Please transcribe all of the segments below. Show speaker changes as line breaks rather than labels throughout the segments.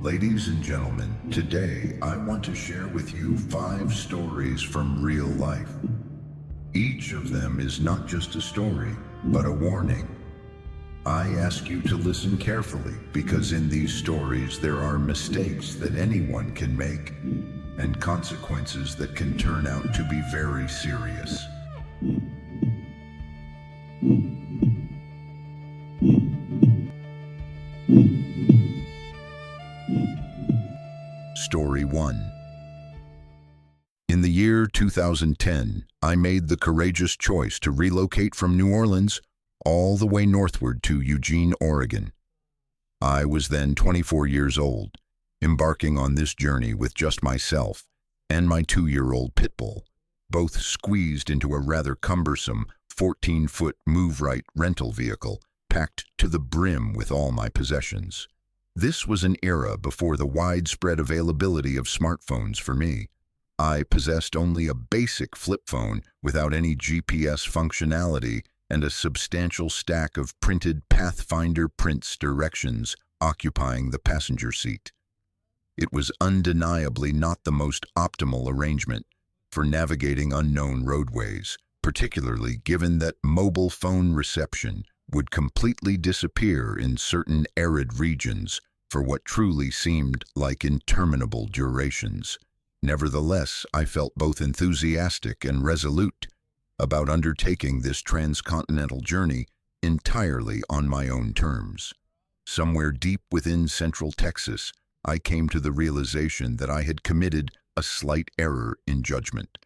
Ladies and gentlemen, today I want to share with you 5 stories from real life. Each of them is not just a story, but a warning. I ask you to listen carefully because in these stories there are mistakes that anyone can make and consequences that can turn out to be very serious. Story 1. In the year 2010, I made the courageous choice to relocate from New Orleans all the way northward to Eugene, Oregon. I was then 24 years old, embarking on this journey with just myself and my 2-year-old pit bull, both squeezed into a rather cumbersome 14-foot move-right rental vehicle packed to the brim with all my possessions. This was an era before the widespread availability of smartphones for me. I possessed only a basic flip phone without any GPS functionality and a substantial stack of printed Pathfinder prints directions occupying the passenger seat. It was undeniably not the most optimal arrangement for navigating unknown roadways, particularly given that mobile phone reception would completely disappear in certain arid regions for what truly seemed like interminable durations. Nevertheless, I felt both enthusiastic and resolute about undertaking this transcontinental journey entirely on my own terms. Somewhere deep within central Texas, I came to the realization that I had committed a slight error in judgment.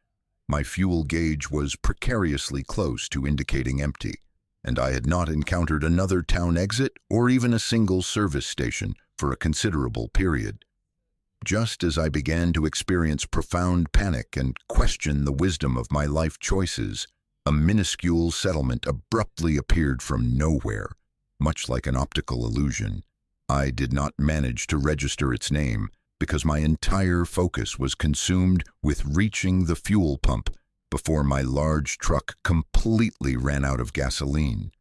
My fuel gauge was precariously close to indicating empty, and I had not encountered another town exit or even a single service station for a considerable period. Just as I began to experience profound panic and question the wisdom of my life choices, a minuscule settlement abruptly appeared from nowhere, much like an optical illusion. I did not manage to register its name because my entire focus was consumed with reaching the fuel pump before my large truck completely ran out of gasoline.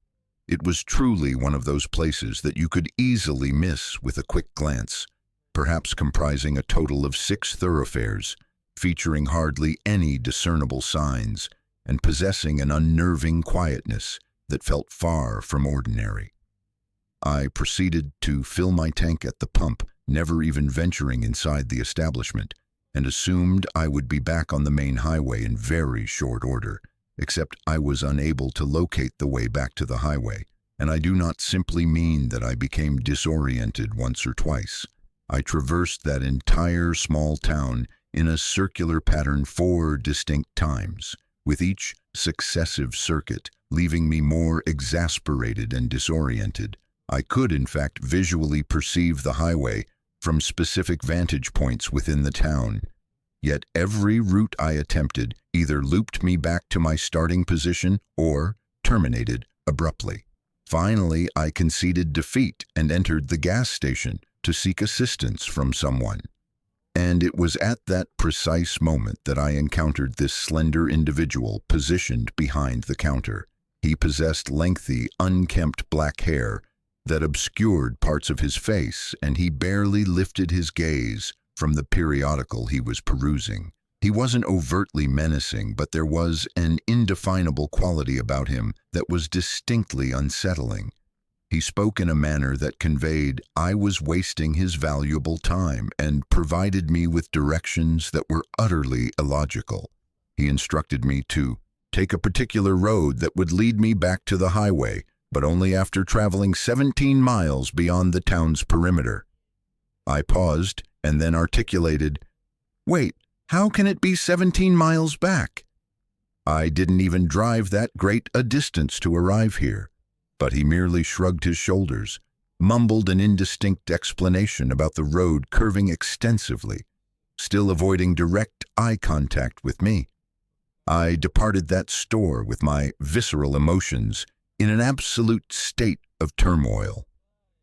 It was truly one of those places that you could easily miss with a quick glance, perhaps comprising a total of 6 thoroughfares, featuring hardly any discernible signs, and possessing an unnerving quietness that felt far from ordinary. I proceeded to fill my tank at the pump, never even venturing inside the establishment, and assumed I would be back on the main highway in very short order, except I was unable to locate the way back to the highway, and I do not simply mean that I became disoriented once or twice. I traversed that entire small town in a circular pattern 4 distinct times, with each successive circuit leaving me more exasperated and disoriented. I could, in fact, visually perceive the highway from specific vantage points within the town, yet every route I attempted either looped me back to my starting position or terminated abruptly. Finally, I conceded defeat and entered the gas station to seek assistance from someone. And it was at that precise moment that I encountered this slender individual positioned behind the counter. He possessed lengthy, unkempt black hair that obscured parts of his face, and he barely lifted his gaze from the periodical he was perusing. He wasn't overtly menacing, but there was an indefinable quality about him that was distinctly unsettling. He spoke in a manner that conveyed I was wasting his valuable time and provided me with directions that were utterly illogical. He instructed me to take a particular road that would lead me back to the highway, but only after traveling 17 miles beyond the town's perimeter. I paused and then articulated, "Wait, how can it be 17 miles back? I didn't even drive that great a distance to arrive here." But he merely shrugged his shoulders, mumbled an indistinct explanation about the road curving extensively, still avoiding direct eye contact with me. I departed that store with my visceral emotions in an absolute state of turmoil.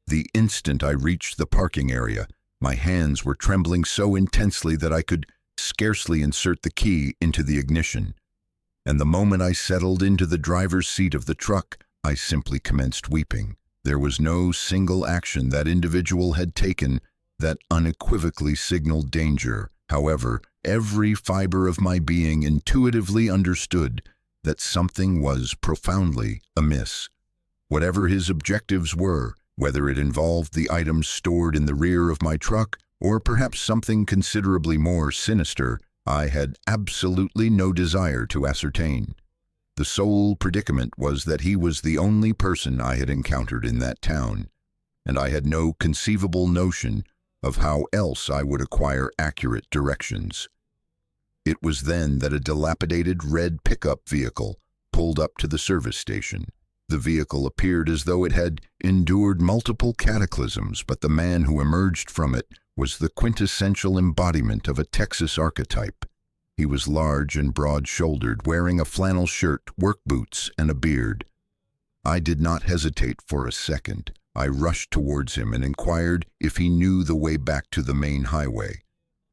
The instant I reached the parking area, my hands were trembling so intensely that I could scarcely insert the key into the ignition. And the moment I settled into the driver's seat of the truck, I simply commenced weeping. There was no single action that individual had taken that unequivocally signaled danger. However, every fiber of my being intuitively understood that something was profoundly amiss. Whatever his objectives were, whether it involved the items stored in the rear of my truck or perhaps something considerably more sinister, I had absolutely no desire to ascertain. The sole predicament was that he was the only person I had encountered in that town, and I had no conceivable notion of how else I would acquire accurate directions. It was then that a dilapidated red pickup vehicle pulled up to the service station. The vehicle appeared as though it had endured multiple cataclysms, but the man who emerged from it was the quintessential embodiment of a Texas archetype. He was large and broad-shouldered, wearing a flannel shirt, work boots, and a beard. I did not hesitate for a second. I rushed towards him and inquired if he knew the way back to the main highway.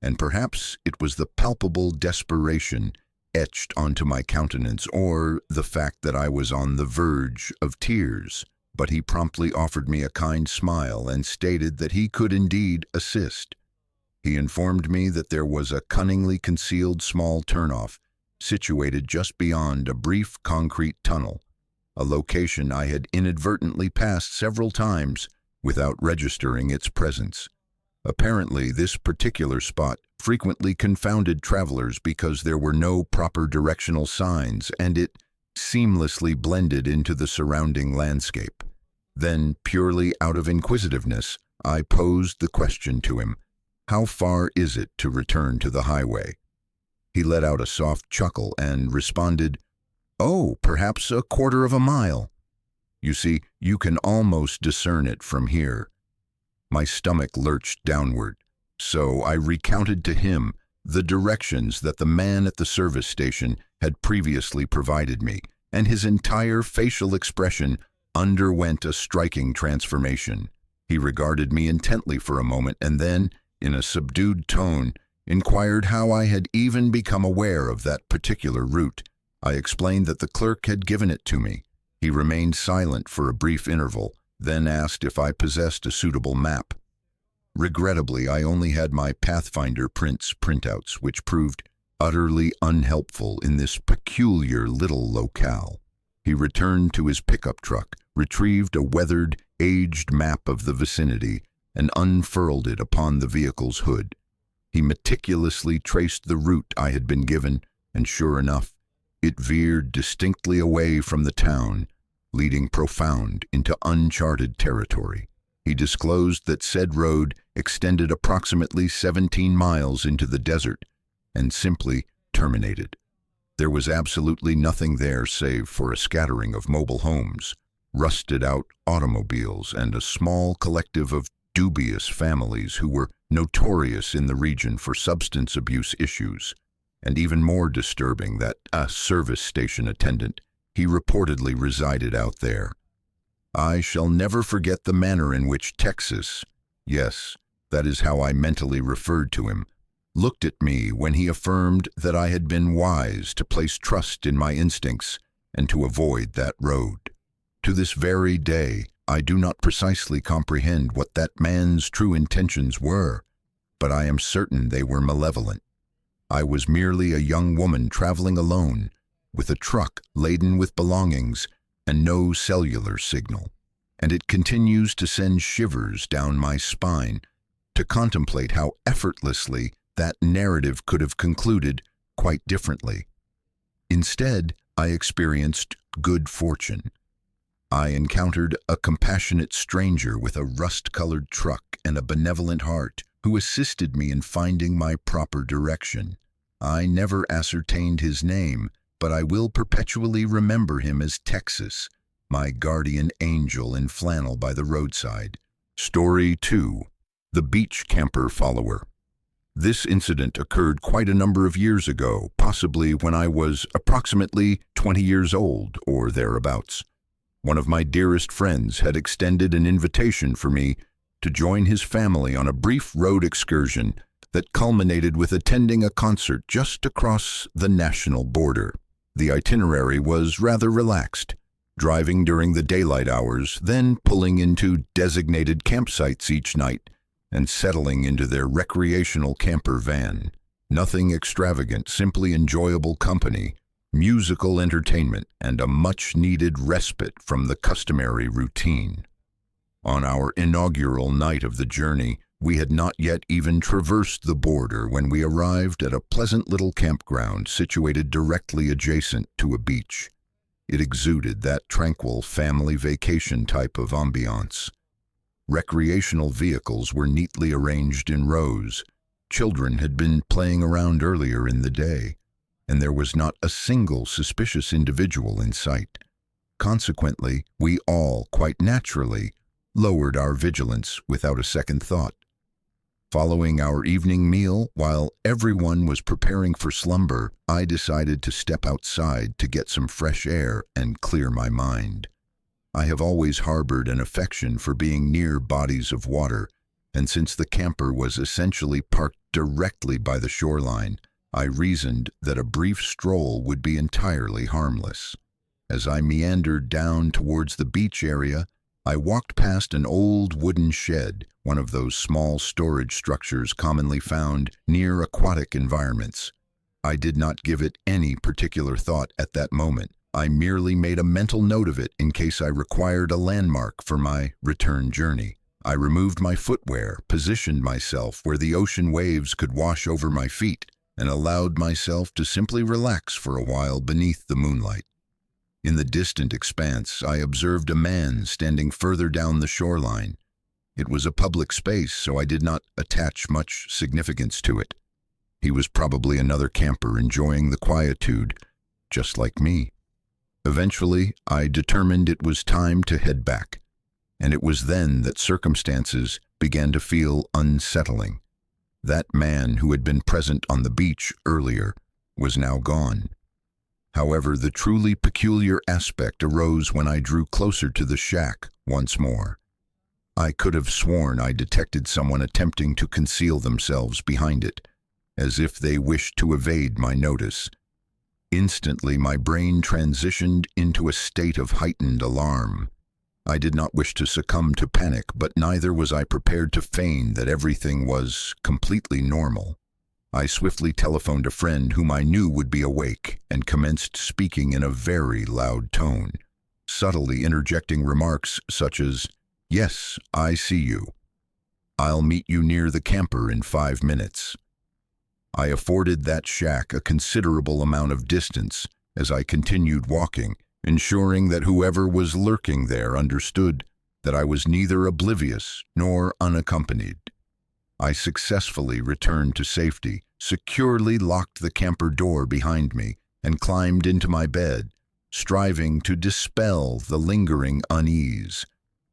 And perhaps it was the palpable desperation etched onto my countenance or the fact that I was on the verge of tears, but he promptly offered me a kind smile and stated that he could indeed assist. He informed me that there was a cunningly concealed small turnoff situated just beyond a brief concrete tunnel, a location I had inadvertently passed several times without registering its presence. Apparently, this particular spot frequently confounded travelers because there were no proper directional signs and it seamlessly blended into the surrounding landscape. Then, purely out of inquisitiveness, I posed the question to him, "How far is it to return to the highway?" He let out a soft chuckle and responded, "Oh, perhaps a quarter of a mile. You see, you can almost discern it from here." My stomach lurched downward, so I recounted to him the directions that the man at the service station had previously provided me, and his entire facial expression underwent a striking transformation. He regarded me intently for a moment and then, in a subdued tone, inquired how I had even become aware of that particular route. I explained that the clerk had given it to me. He remained silent for a brief interval, then asked if I possessed a suitable map. Regrettably, I only had my Pathfinder Prince printouts, which proved utterly unhelpful in this peculiar little locale. He returned to his pickup truck, retrieved a weathered, aged map of the vicinity, and unfurled it upon the vehicle's hood. He meticulously traced the route I had been given, and sure enough, it veered distinctly away from the town, leading profound into uncharted territory. He disclosed that said road extended approximately 17 miles into the desert and simply terminated. There was absolutely nothing there save for a scattering of mobile homes, rusted-out automobiles, and a small collective of dubious families who were notorious in the region for substance abuse issues. And even more disturbing, that a service station attendant, he reportedly resided out there. I shall never forget the manner in which Texas, yes, that is how I mentally referred to him, looked at me when he affirmed that I had been wise to place trust in my instincts and to avoid that road. To this very day, I do not precisely comprehend what that man's true intentions were, but I am certain they were malevolent. I was merely a young woman traveling alone, with a truck laden with belongings and no cellular signal, and it continues to send shivers down my spine to contemplate how effortlessly that narrative could have concluded quite differently. Instead, I experienced good fortune. I encountered a compassionate stranger with a rust-colored truck and a benevolent heart who assisted me in finding my proper direction. I never ascertained his name, but I will perpetually remember him as Texas, my guardian angel in flannel by the roadside. Story 2. The Beach Camper Follower. This incident occurred quite a number of years ago, possibly when I was approximately 20 years old or thereabouts. One of my dearest friends had extended an invitation for me to join his family on a brief road excursion that culminated with attending a concert just across the national border. The itinerary was rather relaxed, driving during the daylight hours, then pulling into designated campsites each night and settling into their recreational camper van. Nothing extravagant, simply enjoyable company, musical entertainment, and a much-needed respite from the customary routine. On our inaugural night of the journey, we had not yet even traversed the border when we arrived at a pleasant little campground situated directly adjacent to a beach. It exuded that tranquil family vacation type of ambiance. Recreational vehicles were neatly arranged in rows. Children had been playing around earlier in the day, and there was not a single suspicious individual in sight. Consequently, we all, quite naturally, lowered our vigilance without a second thought. Following our evening meal, while everyone was preparing for slumber, I decided to step outside to get some fresh air and clear my mind. I have always harbored an affection for being near bodies of water, and since the camper was essentially parked directly by the shoreline, I reasoned that a brief stroll would be entirely harmless. As I meandered down towards the beach area, I walked past an old wooden shed, one of those small storage structures commonly found near aquatic environments. I did not give it any particular thought at that moment. I merely made a mental note of it in case I required a landmark for my return journey. I removed my footwear, positioned myself where the ocean waves could wash over my feet, and allowed myself to simply relax for a while beneath the moonlight. In the distant expanse, I observed a man standing further down the shoreline. It was a public space, so I did not attach much significance to it. He was probably another camper enjoying the quietude, just like me. Eventually, I determined it was time to head back, and it was then that circumstances began to feel unsettling. That man who had been present on the beach earlier was now gone. However, the truly peculiar aspect arose when I drew closer to the shack once more. I could have sworn I detected someone attempting to conceal themselves behind it, as if they wished to evade my notice. Instantly, my brain transitioned into a state of heightened alarm. I did not wish to succumb to panic, but neither was I prepared to feign that everything was completely normal. I swiftly telephoned a friend whom I knew would be awake and commenced speaking in a very loud tone, subtly interjecting remarks such as, "Yes, I see you. I'll meet you near the camper in 5 minutes." I afforded that shack a considerable amount of distance as I continued walking, ensuring that whoever was lurking there understood that I was neither oblivious nor unaccompanied. I successfully returned to safety, securely locked the camper door behind me, and climbed into my bed, striving to dispel the lingering unease.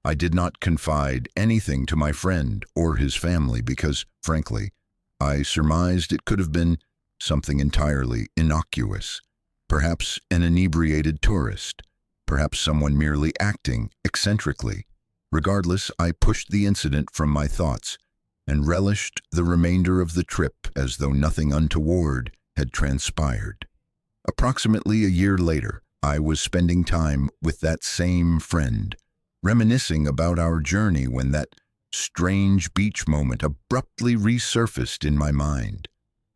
I did not confide anything to my friend or his family because, frankly, I surmised it could have been something entirely innocuous. Perhaps an inebriated tourist, perhaps someone merely acting eccentrically. Regardless, I pushed the incident from my thoughts and relished the remainder of the trip as though nothing untoward had transpired. Approximately a year later, I was spending time with that same friend, reminiscing about our journey when that strange beach moment abruptly resurfaced in my mind.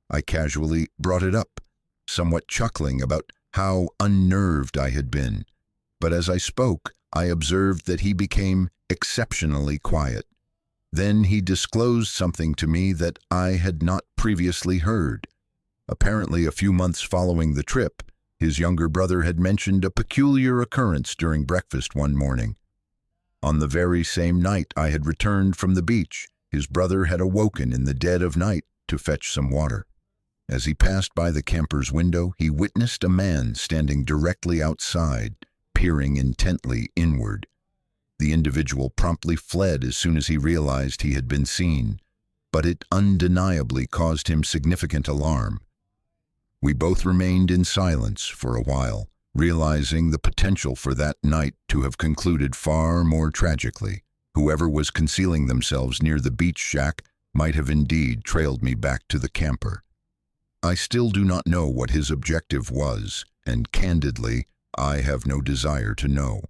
I casually brought it up, somewhat chuckling about how unnerved I had been, but as I spoke, I observed that he became exceptionally quiet. Then he disclosed something to me that I had not previously heard. Apparently, a few months following the trip, his younger brother had mentioned a peculiar occurrence during breakfast one morning. On the very same night I had returned from the beach, his brother had awoken in the dead of night to fetch some water. As he passed by the camper's window, he witnessed a man standing directly outside, peering intently inward. The individual promptly fled as soon as he realized he had been seen, but it undeniably caused him significant alarm. We both remained in silence for a while, realizing the potential for that night to have concluded far more tragically. Whoever was concealing themselves near the beach shack might have indeed trailed me back to the camper. I still do not know what his objective was, and candidly, I have no desire to know.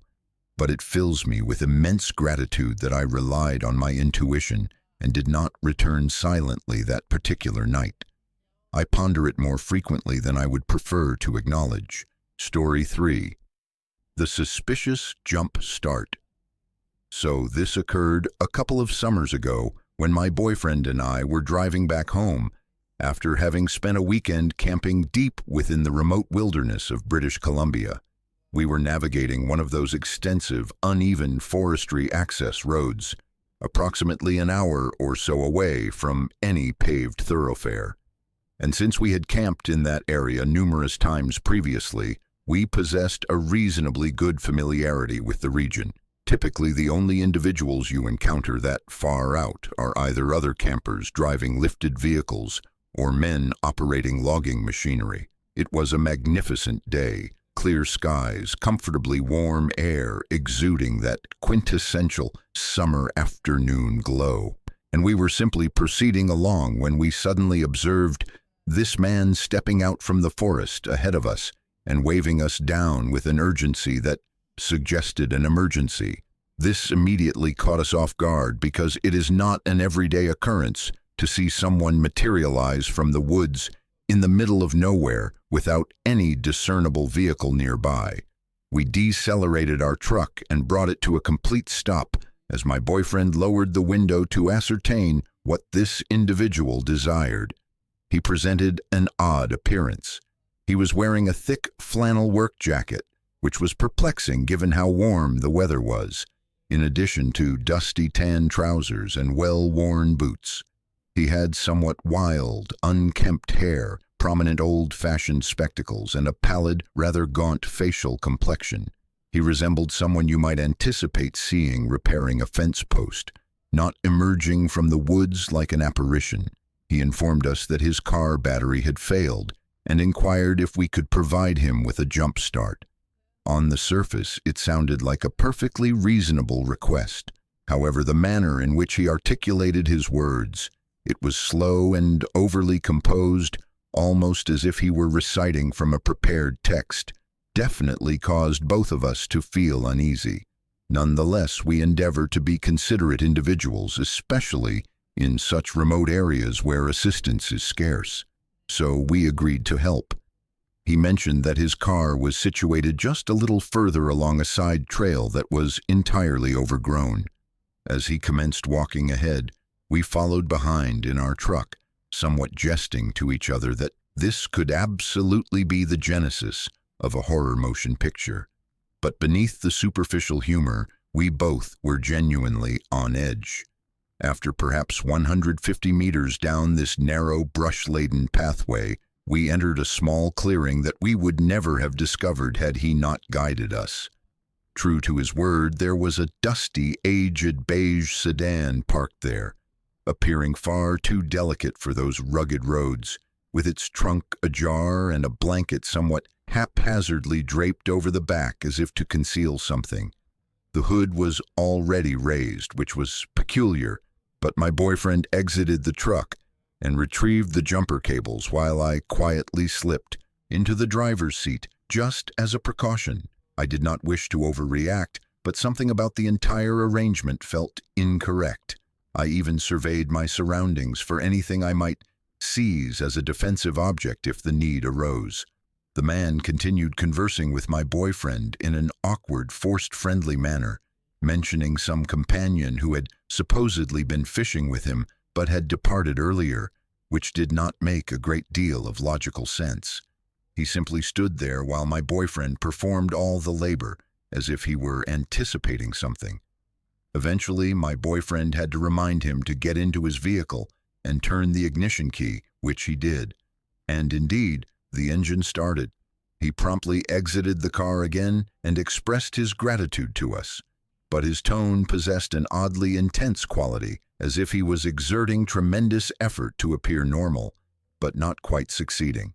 But it fills me with immense gratitude that I relied on my intuition and did not return silently that particular night. I ponder it more frequently than I would prefer to acknowledge. Story 3. The suspicious jump start. So this occurred a couple of summers ago when my boyfriend and I were driving back home after having spent a weekend camping deep within the remote wilderness of British Columbia. We were navigating one of those extensive, uneven forestry access roads, approximately an hour or so away from any paved thoroughfare. And since we had camped in that area numerous times previously, we possessed a reasonably good familiarity with the region. Typically, the only individuals you encounter that far out are either other campers driving lifted vehicles or men operating logging machinery. It was a magnificent day, clear skies, comfortably warm air exuding that quintessential summer afternoon glow. And we were simply proceeding along when we suddenly observed this man stepping out from the forest ahead of us and waving us down with an urgency that suggested an emergency. This immediately caught us off guard because it is not an everyday occurrence to see someone materialize from the woods in the middle of nowhere without any discernible vehicle nearby. We decelerated our truck and brought it to a complete stop as my boyfriend lowered the window to ascertain what this individual desired. He presented an odd appearance. He was wearing a thick flannel work jacket, which was perplexing given how warm the weather was, in addition to dusty tan trousers and well-worn boots. He had somewhat wild, unkempt hair, prominent old-fashioned spectacles, and a pallid, rather gaunt facial complexion. He resembled someone you might anticipate seeing repairing a fence post, not emerging from the woods like an apparition. He informed us that his car battery had failed and inquired if we could provide him with a jump start. On the surface, it sounded like a perfectly reasonable request. However, the manner in which he articulated his words, it was slow and overly composed, almost as if he were reciting from a prepared text, definitely caused both of us to feel uneasy. Nonetheless, we endeavor to be considerate individuals, especially in such remote areas where assistance is scarce. So we agreed to help. He mentioned that his car was situated just a little further along a side trail that was entirely overgrown. As he commenced walking ahead, we followed behind in our truck, somewhat jesting to each other that this could absolutely be the genesis of a horror motion picture. But beneath the superficial humor, we both were genuinely on edge. After perhaps 150 meters down this narrow, brush-laden pathway, we entered a small clearing that we would never have discovered had he not guided us. True to his word, there was a dusty, aged beige sedan parked there, appearing far too delicate for those rugged roads, with its trunk ajar and a blanket somewhat haphazardly draped over the back as if to conceal something. The hood was already raised, which was peculiar, but my boyfriend exited the truck and retrieved the jumper cables while I quietly slipped into the driver's seat just as a precaution. I did not wish to overreact, but something about the entire arrangement felt incorrect. I even surveyed my surroundings for anything I might seize as a defensive object if the need arose. The man continued conversing with my boyfriend in an awkward, forced friendly manner, mentioning some companion who had supposedly been fishing with him but had departed earlier, which did not make a great deal of logical sense. He simply stood there while my boyfriend performed all the labor, as if he were anticipating something. Eventually, my boyfriend had to remind him to get into his vehicle and turn the ignition key, which he did. And indeed, the engine started. He promptly exited the car again and expressed his gratitude to us. But his tone possessed an oddly intense quality, as if he was exerting tremendous effort to appear normal, but not quite succeeding.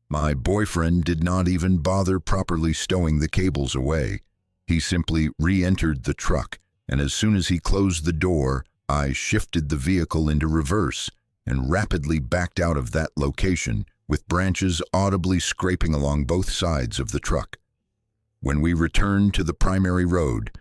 My boyfriend did not even bother properly stowing the cables away. He simply re-entered the truck, and as soon as he closed the door, I shifted the vehicle into reverse and rapidly backed out of that location, with branches audibly scraping along both sides of the truck. When we returned to the primary road,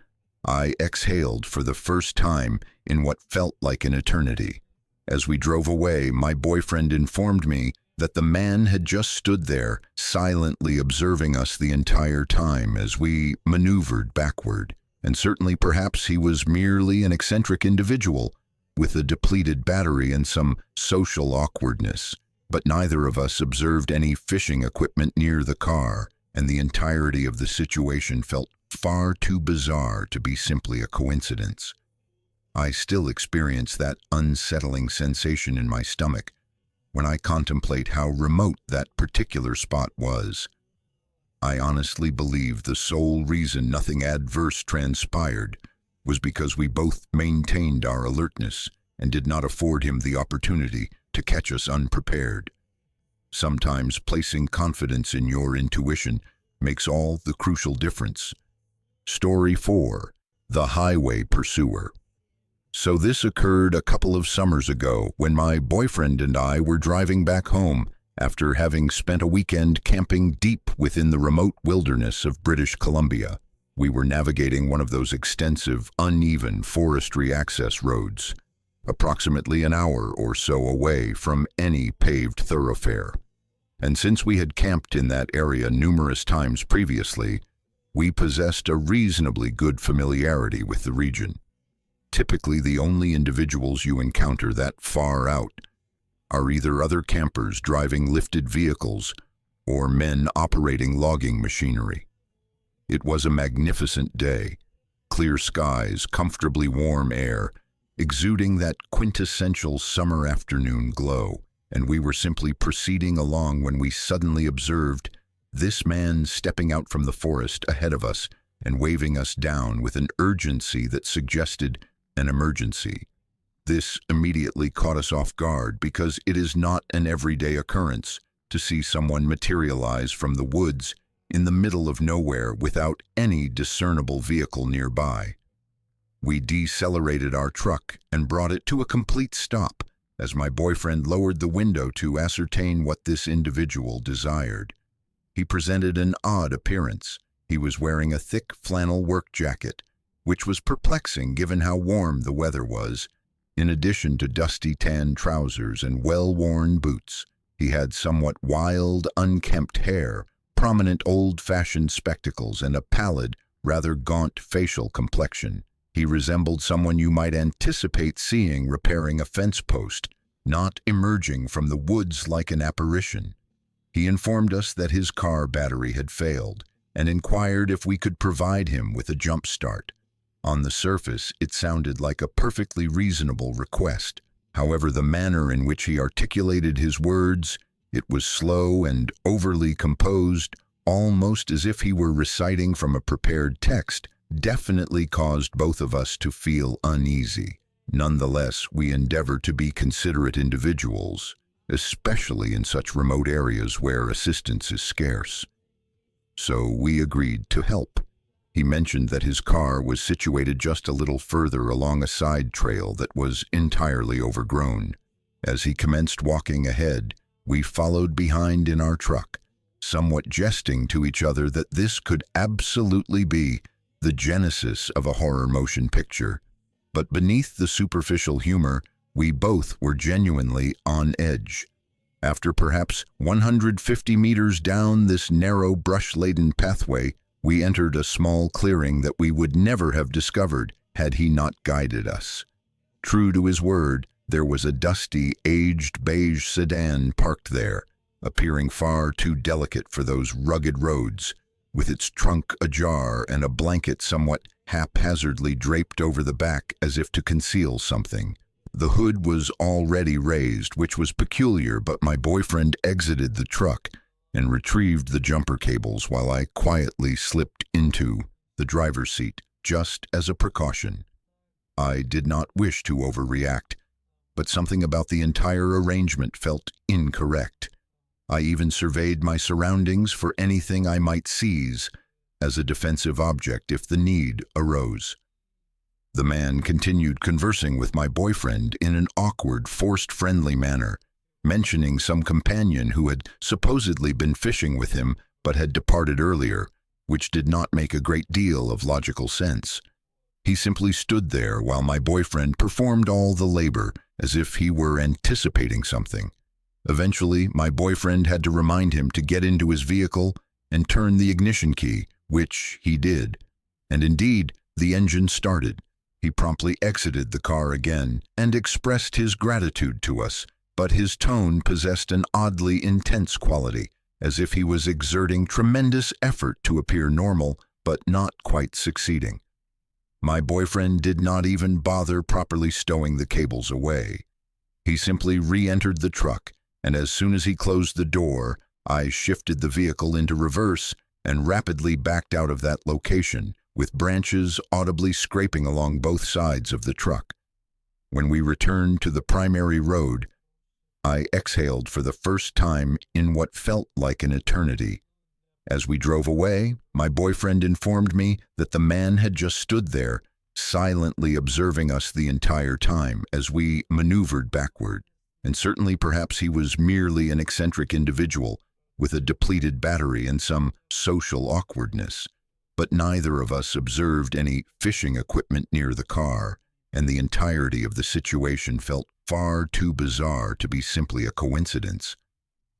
I exhaled for the first time in what felt like an eternity. As we drove away, my boyfriend informed me that the man had just stood there, silently observing us the entire time as we maneuvered backward. And certainly perhaps he was merely an eccentric individual with a depleted battery and some social awkwardness. But neither of us observed any fishing equipment near the car, and the entirety of the situation felt far too bizarre to be simply a coincidence. I still experience that unsettling sensation in my stomach when I contemplate how remote that particular spot was. I honestly believe the sole reason nothing adverse transpired was because we both maintained our alertness and did not afford him the opportunity to catch us unprepared. Sometimes placing confidence in your intuition makes all the crucial difference. Story 4. The Highway Pursuer. So this occurred a couple of summers ago when my boyfriend and I were driving back home after having spent a weekend camping deep within the remote wilderness of British Columbia. We were navigating one of those extensive, uneven forestry access roads, approximately an hour or so away from any paved thoroughfare. And since we had camped in that area numerous times previously, we possessed a reasonably good familiarity with the region. Typically, the only individuals you encounter that far out are either other campers driving lifted vehicles or men operating logging machinery. It was a magnificent day, clear skies, comfortably warm air, exuding that quintessential summer afternoon glow, and we were simply proceeding along when we suddenly observed this man stepping out from the forest ahead of us and waving us down with an urgency that suggested an emergency. This immediately caught us off guard because it is not an everyday occurrence to see someone materialize from the woods in the middle of nowhere without any discernible vehicle nearby. We decelerated our truck and brought it to a complete stop as my boyfriend lowered the window to ascertain what this individual desired. He presented an odd appearance. He was wearing a thick flannel work jacket, which was perplexing given how warm the weather was. In addition to dusty tan trousers and well-worn boots, he had somewhat wild, unkempt hair, prominent old-fashioned spectacles, and a pallid, rather gaunt facial complexion. He resembled someone you might anticipate seeing repairing a fence post, not emerging from the woods like an apparition. He informed us that his car battery had failed and inquired if we could provide him with a jump start. On the surface, it sounded like a perfectly reasonable request. However, the manner in which he articulated his words, it was slow and overly composed, almost as if he were reciting from a prepared text, definitely caused both of us to feel uneasy. Nonetheless, we endeavor to be considerate individuals, especially in such remote areas where assistance is scarce. So we agreed to help. He mentioned that his car was situated just a little further along a side trail that was entirely overgrown. As he commenced walking ahead, we followed behind in our truck, somewhat jesting to each other that this could absolutely be the genesis of a horror motion picture. But beneath the superficial humor, we both were genuinely on edge. After perhaps 150 meters down this narrow, brush-laden pathway, we entered a small clearing that we would never have discovered had he not guided us. True to his word, there was a dusty, aged beige sedan parked there, appearing far too delicate for those rugged roads, with its trunk ajar and a blanket somewhat haphazardly draped over the back as if to conceal something. The hood was already raised, which was peculiar, but my boyfriend exited the truck and retrieved the jumper cables while I quietly slipped into the driver's seat, just as a precaution. I did not wish to overreact, but something about the entire arrangement felt incorrect. I even surveyed my surroundings for anything I might seize as a defensive object if the need arose. The man continued conversing with my boyfriend in an awkward, forced friendly manner, mentioning some companion who had supposedly been fishing with him but had departed earlier, which did not make a great deal of logical sense. He simply stood there while my boyfriend performed all the labor, as if he were anticipating something. Eventually, my boyfriend had to remind him to get into his vehicle and turn the ignition key, which he did. And indeed, the engine started. He promptly exited the car again and expressed his gratitude to us, but his tone possessed an oddly intense quality, as if he was exerting tremendous effort to appear normal, but not quite succeeding. My boyfriend did not even bother properly stowing the cables away. He simply re-entered the truck, and as soon as he closed the door, I shifted the vehicle into reverse and rapidly backed out of that location, with branches audibly scraping along both sides of the truck. When we returned to the primary road, I exhaled for the first time in what felt like an eternity. As we drove away, my boyfriend informed me that the man had just stood there, silently observing us the entire time as we maneuvered backward. And certainly perhaps he was merely an eccentric individual with a depleted battery and some social awkwardness. But neither of us observed any fishing equipment near the car, and the entirety of the situation felt far too bizarre to be simply a coincidence.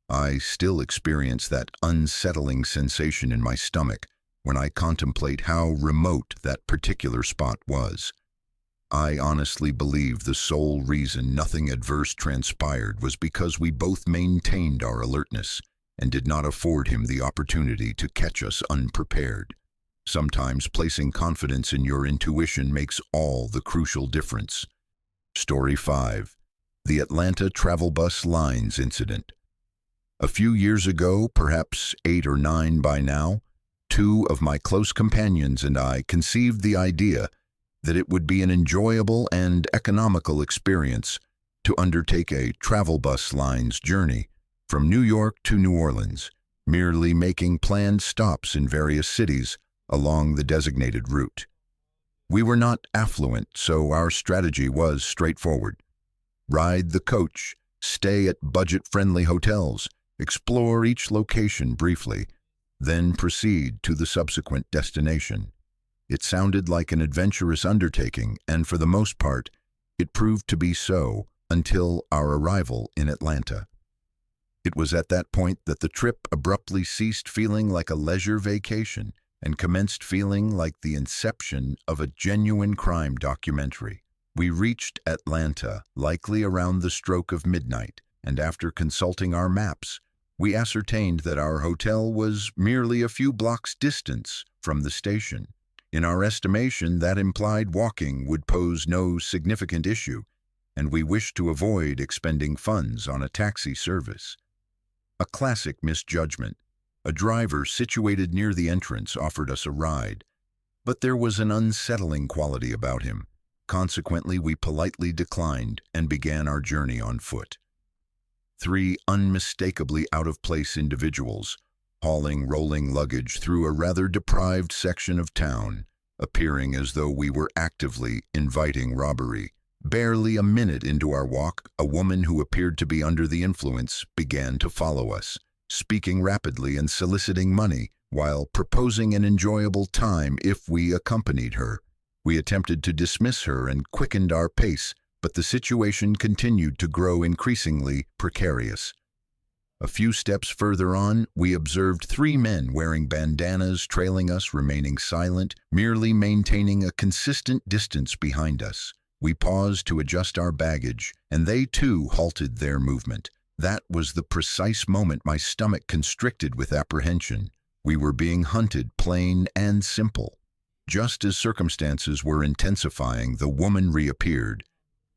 I still experience that unsettling sensation in my stomach when I contemplate how remote that particular spot was. I honestly believe the sole reason nothing adverse transpired was because we both maintained our alertness and did not afford him the opportunity to catch us unprepared. Sometimes placing confidence in your intuition makes all the crucial difference. Story 5. The Atlanta Travel Bus Lines Incident. A few years ago, perhaps 8 or 9 by now, 2 of my close companions and I conceived the idea that it would be an enjoyable and economical experience to undertake a travel bus lines journey from New York to New Orleans, merely making planned stops in various cities along the designated route. We were not affluent, so our strategy was straightforward. Ride the coach, stay at budget-friendly hotels, explore each location briefly, then proceed to the subsequent destination. It sounded like an adventurous undertaking, and for the most part, it proved to be so until our arrival in Atlanta. It was at that point that the trip abruptly ceased feeling like a leisure vacation and commenced feeling like the inception of a genuine crime documentary. We reached Atlanta, likely around the stroke of midnight, and after consulting our maps, we ascertained that our hotel was merely a few blocks distance from the station. In our estimation, that implied walking would pose no significant issue, and we wished to avoid expending funds on a taxi service. A classic misjudgment. A driver situated near the entrance offered us a ride, but there was an unsettling quality about him. Consequently, we politely declined and began our journey on foot. 3 unmistakably out-of-place individuals, hauling rolling luggage through a rather deprived section of town, appearing as though we were actively inviting robbery. Barely a minute into our walk, a woman who appeared to be under the influence began to follow us, speaking rapidly and soliciting money, while proposing an enjoyable time if we accompanied her. We attempted to dismiss her and quickened our pace, but the situation continued to grow increasingly precarious. A few steps further on, we observed 3 men wearing bandanas trailing us, remaining silent, merely maintaining a consistent distance behind us. We paused to adjust our baggage, and they too halted their movement. That was the precise moment my stomach constricted with apprehension. We were being hunted, plain and simple. Just as circumstances were intensifying, the woman reappeared,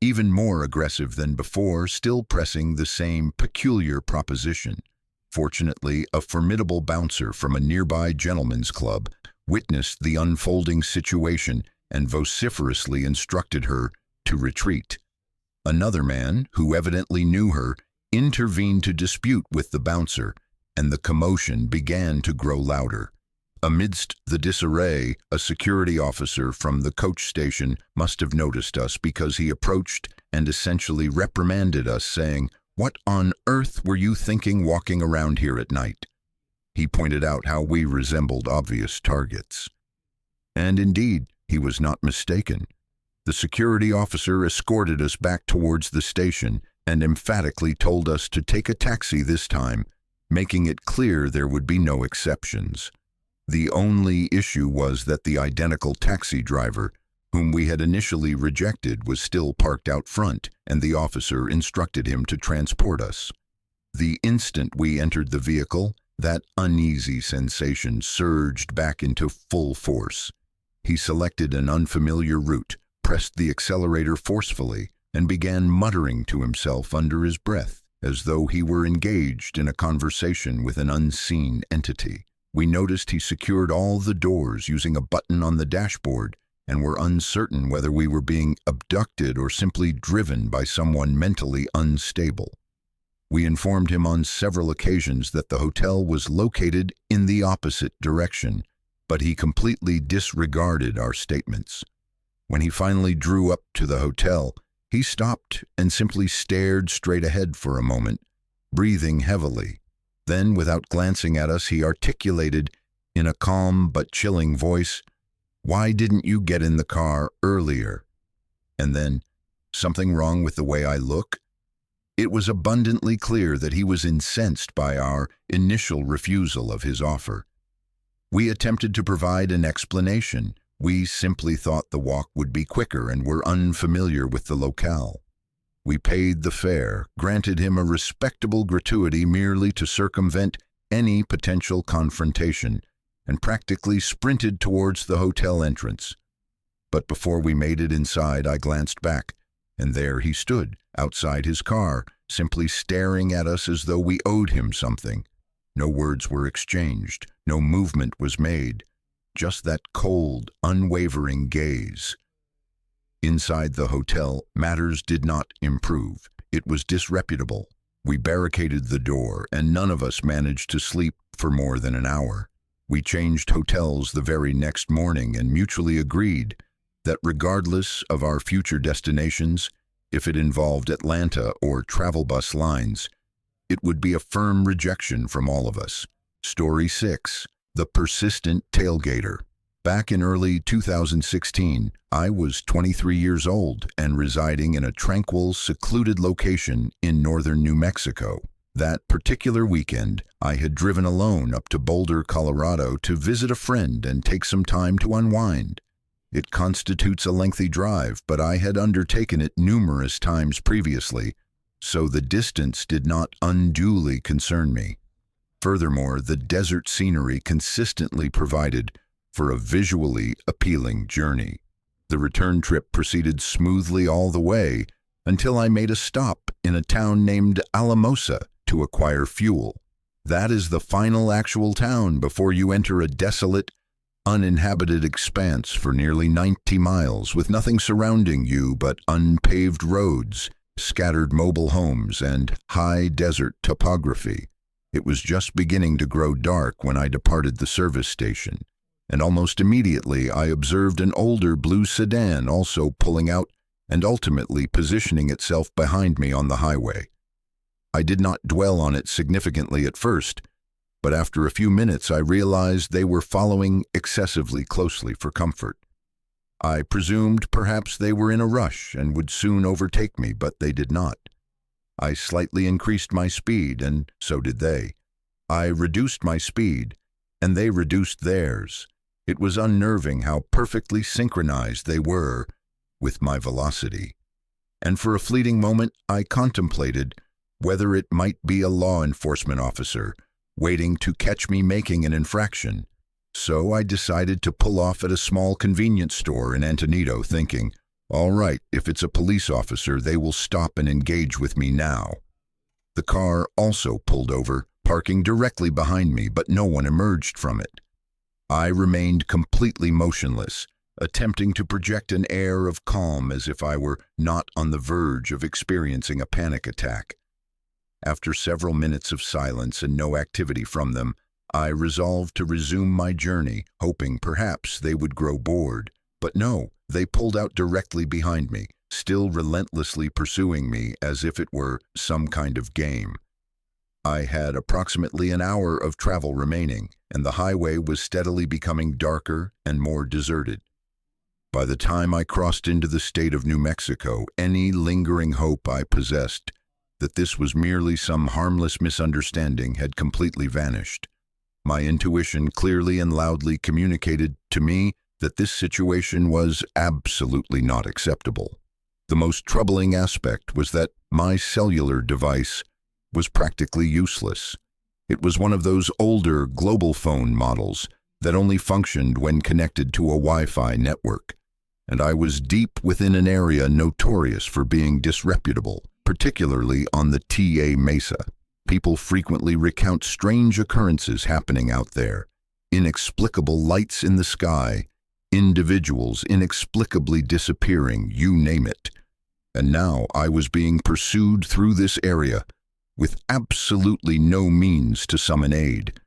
even more aggressive than before, still pressing the same peculiar proposition. Fortunately, a formidable bouncer from a nearby gentleman's club witnessed the unfolding situation and vociferously instructed her to retreat. Another man, who evidently knew her, intervened to dispute with the bouncer, and the commotion began to grow louder. Amidst the disarray, a security officer from the coach station must have noticed us because he approached and essentially reprimanded us, saying, "What on earth were you thinking walking around here at night?" He pointed out how we resembled obvious targets. And indeed, He was not mistaken. The security officer escorted us back towards the station and emphatically told us to take a taxi this time, making it clear there would be no exceptions. The only issue was that the identical taxi driver, whom we had initially rejected, was still parked out front, and the officer instructed him to transport us. The instant we entered the vehicle, that uneasy sensation surged back into full force. He selected an unfamiliar route, pressed the accelerator forcefully, and began muttering to himself under his breath, as though he were engaged in a conversation with an unseen entity. We noticed he secured all the doors using a button on the dashboard, and were uncertain whether we were being abducted or simply driven by someone mentally unstable. We informed him on several occasions that the hotel was located in the opposite direction, but he completely disregarded our statements. When he finally drew up to the hotel, he stopped and simply stared straight ahead for a moment, breathing heavily. Then, without glancing at us, he articulated in a calm but chilling voice, "Why didn't you get in the car earlier?" And then, "Something wrong with the way I look?" It was abundantly clear that he was incensed by our initial refusal of his offer. We attempted to provide an explanation. We simply thought the walk would be quicker and were unfamiliar with the locale. We paid the fare, granted him a respectable gratuity merely to circumvent any potential confrontation, and practically sprinted towards the hotel entrance. But before we made it inside, I glanced back, and there he stood, outside his car, simply staring at us as though we owed him something. No words were exchanged, no movement was made, just that cold, unwavering gaze. Inside the hotel, matters did not improve. It was disreputable. We barricaded the door, and none of us managed to sleep for more than an hour. We changed hotels the very next morning and mutually agreed that regardless of our future destinations, if it involved Atlanta or travel bus lines, it would be a firm rejection from all of us. Story 6. The Persistent Tailgater. Back in early 2016, I was 23 years old and residing in a tranquil, secluded location in northern New Mexico. That particular weekend, I had driven alone up to Boulder, Colorado to visit a friend and take some time to unwind. It constitutes a lengthy drive, but I had undertaken it numerous times previously, so the distance did not unduly concern me. Furthermore, the desert scenery consistently provided for a visually appealing journey. The return trip proceeded smoothly all the way until I made a stop in a town named Alamosa to acquire fuel. That is the final actual town before you enter a desolate, uninhabited expanse for nearly 90 miles with nothing surrounding you but unpaved roads, scattered mobile homes, and high desert topography. It was just beginning to grow dark when I departed the service station, and almost immediately I observed an older blue sedan also pulling out and ultimately positioning itself behind me on the highway. I did not dwell on it significantly at first, but after a few minutes I realized they were following excessively closely for comfort. I presumed perhaps they were in a rush and would soon overtake me, but they did not. I slightly increased my speed, and so did they. I reduced my speed, and they reduced theirs. It was unnerving how perfectly synchronized they were with my velocity. And for a fleeting moment, I contemplated whether it might be a law enforcement officer waiting to catch me making an infraction. So I decided to pull off at a small convenience store in Antonito, thinking, all right, if it's a police officer, they will stop and engage with me now. The car also pulled over, parking directly behind me, but no one emerged from it. I remained completely motionless, attempting to project an air of calm as if I were not on the verge of experiencing a panic attack. After several minutes of silence and no activity from them, I resolved to resume my journey, hoping perhaps they would grow bored. But no, they pulled out directly behind me, still relentlessly pursuing me as if it were some kind of game. I had approximately an hour of travel remaining, and the highway was steadily becoming darker and more deserted. By the time I crossed into the state of New Mexico, any lingering hope I possessed that this was merely some harmless misunderstanding had completely vanished. My intuition clearly and loudly communicated to me that this situation was absolutely not acceptable. The most troubling aspect was that my cellular device was practically useless. It was one of those older global phone models that only functioned when connected to a Wi-Fi network, and I was deep within an area notorious for being disreputable, particularly on the TA Mesa. People frequently recount strange occurrences happening out there, inexplicable lights in the sky, individuals inexplicably disappearing, you name it. And now I was being pursued through this area with absolutely no means to summon aid.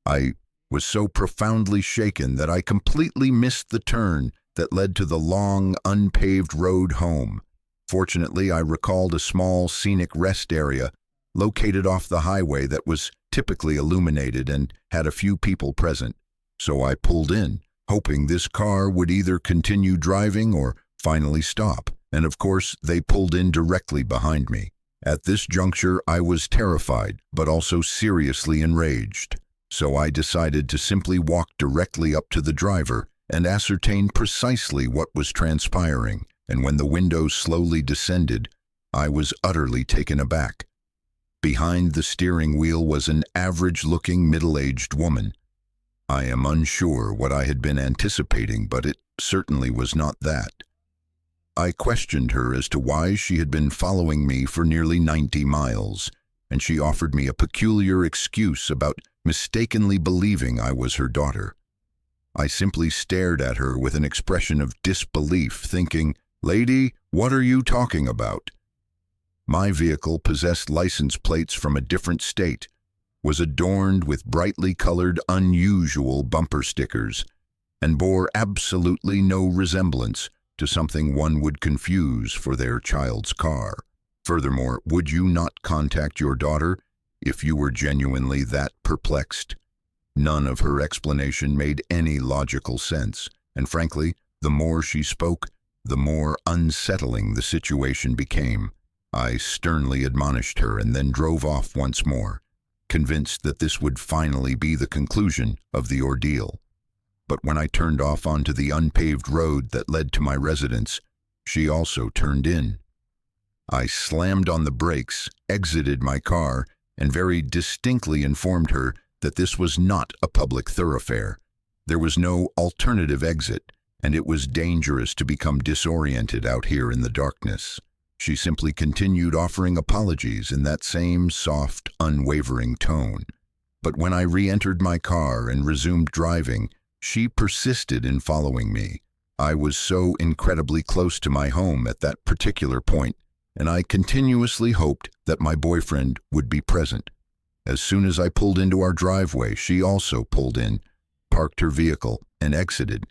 I was so profoundly shaken that I completely missed the turn that led to the long, unpaved road home. Fortunately, I recalled a small, scenic rest area located off the highway that was typically illuminated and had a few people present. So I pulled in, hoping this car would either continue driving or finally stop. And of course, they pulled in directly behind me. At this juncture, I was terrified, but also seriously enraged. So I decided to simply walk directly up to the driver and ascertain precisely what was transpiring. And when the windows slowly descended, I was utterly taken aback. Behind the steering wheel was an average-looking middle-aged woman. I am unsure what I had been anticipating, but it certainly was not that. I questioned her as to why she had been following me for nearly 90 miles, and she offered me a peculiar excuse about mistakenly believing I was her daughter. I simply stared at her with an expression of disbelief, thinking, "Lady, what are you talking about?" My vehicle possessed license plates from a different state, was adorned with brightly colored, unusual bumper stickers, and bore absolutely no resemblance to something one would confuse for their child's car. Furthermore, would you not contact your daughter if you were genuinely that perplexed? None of her explanation made any logical sense, and frankly, the more she spoke, the more unsettling the situation became. I sternly admonished her and then drove off once more, convinced that this would finally be the conclusion of the ordeal. But when I turned off onto the unpaved road that led to my residence, she also turned in. I slammed on the brakes, exited my car, and very distinctly informed her that this was not a public thoroughfare. There was no alternative exit, and it was dangerous to become disoriented out here in the darkness. She simply continued offering apologies in that same soft, unwavering tone. But when I re-entered my car and resumed driving, she persisted in following me. I was so incredibly close to my home at that particular point, and I continuously hoped that my boyfriend would be present. As soon as I pulled into our driveway, she also pulled in, parked her vehicle, and exited.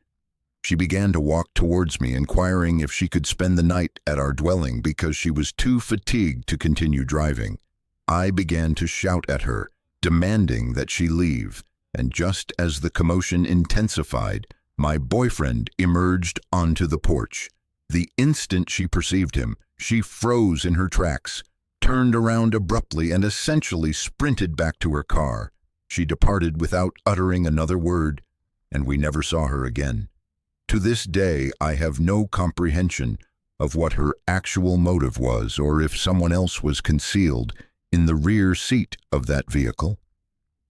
She began to walk towards me, inquiring if she could spend the night at our dwelling because she was too fatigued to continue driving. I began to shout at her, demanding that she leave, and just as the commotion intensified, my boyfriend emerged onto the porch. The instant she perceived him, she froze in her tracks, turned around abruptly, and essentially sprinted back to her car. She departed without uttering another word, and we never saw her again. To this day, I have no comprehension of what her actual motive was, or if someone else was concealed in the rear seat of that vehicle.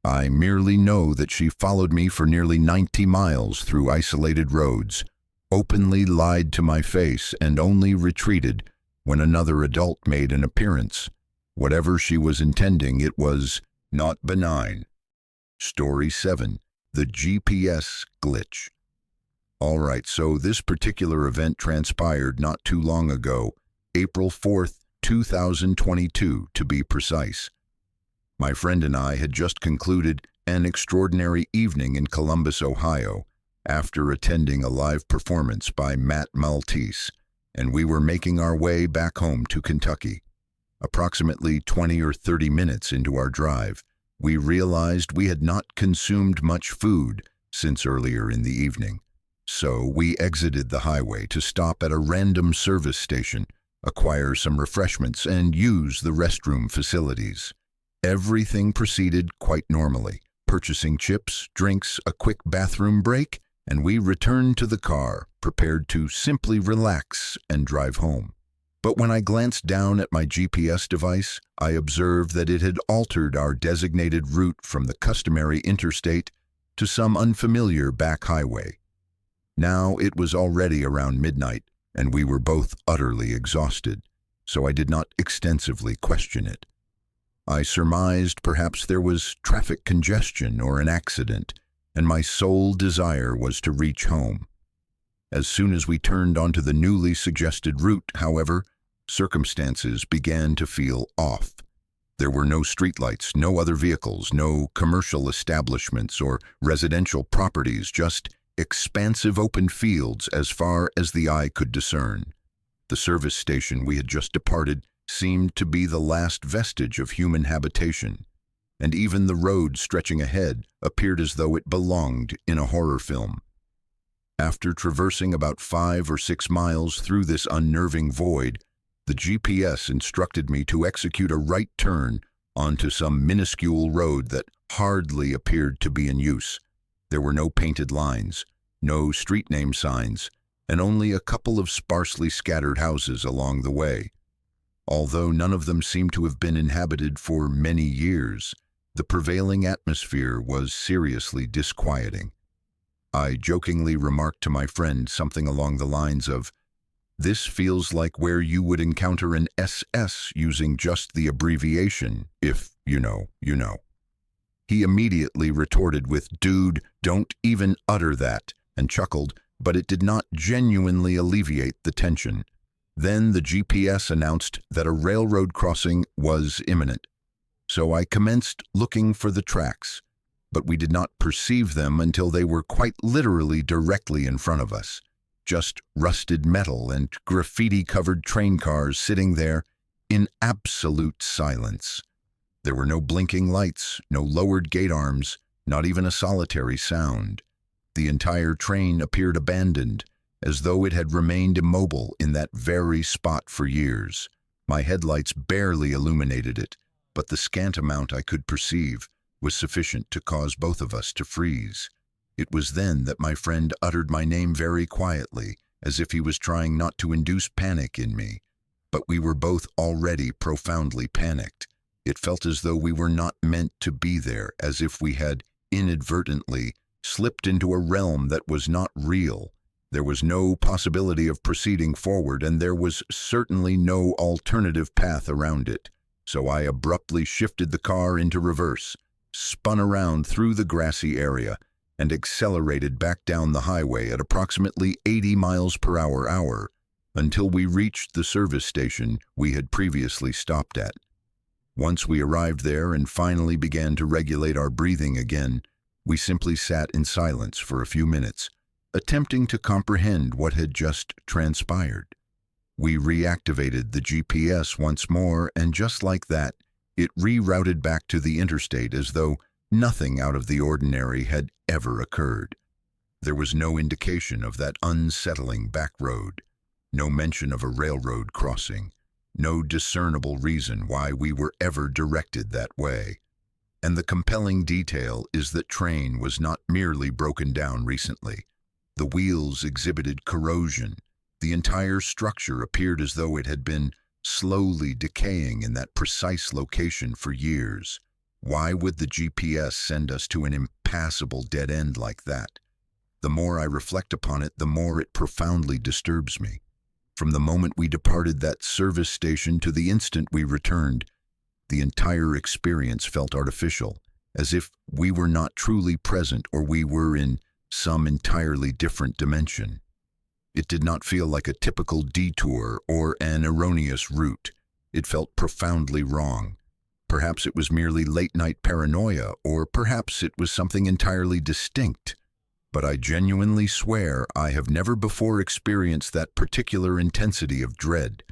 I merely know that she followed me for nearly 90 miles through isolated roads, openly lied to my face, and only retreated when another adult made an appearance. Whatever she was intending, it was not benign. Story 7. The GPS Glitch. All right, so this particular event transpired not too long ago, April 4th, 2022, to be precise. My friend and I had just concluded an extraordinary evening in Columbus, Ohio, after attending a live performance by Matt Maltese, and we were making our way back home to Kentucky. Approximately 20 or 30 minutes into our drive, we realized we had not consumed much food since earlier in the evening. So we exited the highway to stop at a random service station, acquire some refreshments, and use the restroom facilities. Everything proceeded quite normally, purchasing chips, drinks, a quick bathroom break, and we returned to the car, prepared to simply relax and drive home. But when I glanced down at my GPS device, I observed that it had altered our designated route from the customary interstate to some unfamiliar back highway. Now it was already around midnight, and we were both utterly exhausted, so I did not extensively question it. I surmised perhaps there was traffic congestion or an accident, and my sole desire was to reach home. As soon as we turned onto the newly suggested route, however, circumstances began to feel off. There were no streetlights, no other vehicles, no commercial establishments or residential properties, just expansive open fields as far as the eye could discern. The service station we had just departed seemed to be the last vestige of human habitation, and even the road stretching ahead appeared as though it belonged in a horror film. After traversing about 5 or 6 miles through this unnerving void, the GPS instructed me to execute a right turn onto some minuscule road that hardly appeared to be in use. There were no painted lines, no street name signs, and only a couple of sparsely scattered houses along the way. Although none of them seemed to have been inhabited for many years, the prevailing atmosphere was seriously disquieting. I jokingly remarked to my friend something along the lines of, "This feels like where you would encounter an SS using just the abbreviation, if you know, you know." He immediately retorted with, "Dude, don't even utter that," and chuckled, but it did not genuinely alleviate the tension. Then the GPS announced that a railroad crossing was imminent. So I commenced looking for the tracks, but we did not perceive them until they were quite literally directly in front of us. Just rusted metal and graffiti-covered train cars sitting there in absolute silence. There were no blinking lights, no lowered gate arms, not even a solitary sound. The entire train appeared abandoned, as though it had remained immobile in that very spot for years. My headlights barely illuminated it, but the scant amount I could perceive was sufficient to cause both of us to freeze. It was then that my friend uttered my name very quietly, as if he was trying not to induce panic in me. But we were both already profoundly panicked. It felt as though we were not meant to be there, as if we had inadvertently slipped into a realm that was not real. There was no possibility of proceeding forward, and there was certainly no alternative path around it. So I abruptly shifted the car into reverse, spun around through the grassy area, and accelerated back down the highway at approximately 80 miles per hour until we reached the service station we had previously stopped at. Once we arrived there and finally began to regulate our breathing again, we simply sat in silence for a few minutes, attempting to comprehend what had just transpired. We reactivated the GPS once more, and just like that, it rerouted back to the interstate as though nothing out of the ordinary had ever occurred. There was no indication of that unsettling back road, no mention of a railroad crossing, no discernible reason why we were ever directed that way. And the compelling detail is that train was not merely broken down recently. The wheels exhibited corrosion. The entire structure appeared as though it had been slowly decaying in that precise location for years. Why would the GPS send us to an impassable dead end like that? The more I reflect upon it, the more it profoundly disturbs me. From the moment we departed that service station to the instant we returned, the entire experience felt artificial, as if we were not truly present or we were in some entirely different dimension. It did not feel like a typical detour or an erroneous route. It felt profoundly wrong. Perhaps it was merely late-night paranoia, or perhaps it was something entirely distinct. But I genuinely swear I have never before experienced that particular intensity of dread.